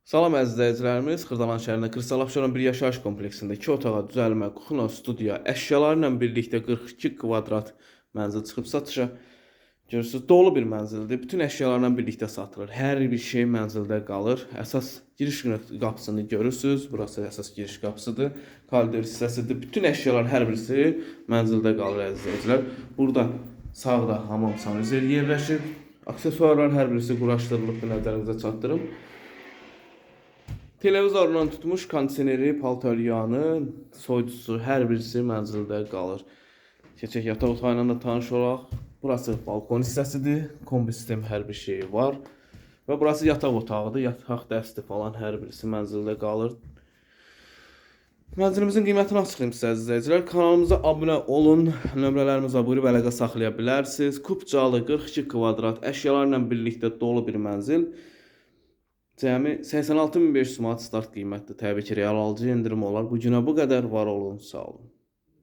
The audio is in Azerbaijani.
Salam əziz izləyicilərimiz, Xırdalan şəhərində Kristal Abşeron bir yaşayış kompleksində 2 otağa düzəlmə, kuxna, studiya, əşyalarla birlikdə 42 kvadrat mənzil çıxıb satışa. Görürsünüz, dolu bir mənzildir. Bütün əşyalarla birlikdə satılır. Hər bir şey mənzildə qalır. Əsas giriş qapısını görürsünüz. Burası əsas giriş qapısıdır. Koridor hissəsidir. Bütün əşyalar hər birisi mənzildə qalır əziz izləyicilər. Burada sağda hamam sanuzel yerləşir. Aksesuarlar hər birisi quraşdırılıb, nəzərinizə çatdırım. Televizorla tutmuş kondisioneri, paltaryanı, soyucusu hər birisi mənzildə qalır. Keçək yataq otağı ilə də tanış olaq. Burası balkon hissəsidir. Kombi sistem hər bir şeyi var. Və burası yataq otağıdır. Yataq dəsti falan hər birisi mənzildə qalır. Mənzilimizin qiymətini açıqlayım sizə əziz izləyicilər. Kanalımıza abunə olun. Nömrələrimizə buyurub əlaqə saxlaya bilərsiniz. Kupcalı 42 kvadrat əşyalarla birlikdə dolu bir mənzil. Cəmi 86.500 manat start qiymətdir. Təbii ki, real alıcı endirim olar. Bu günə bu qədər, var olun, sağ olun.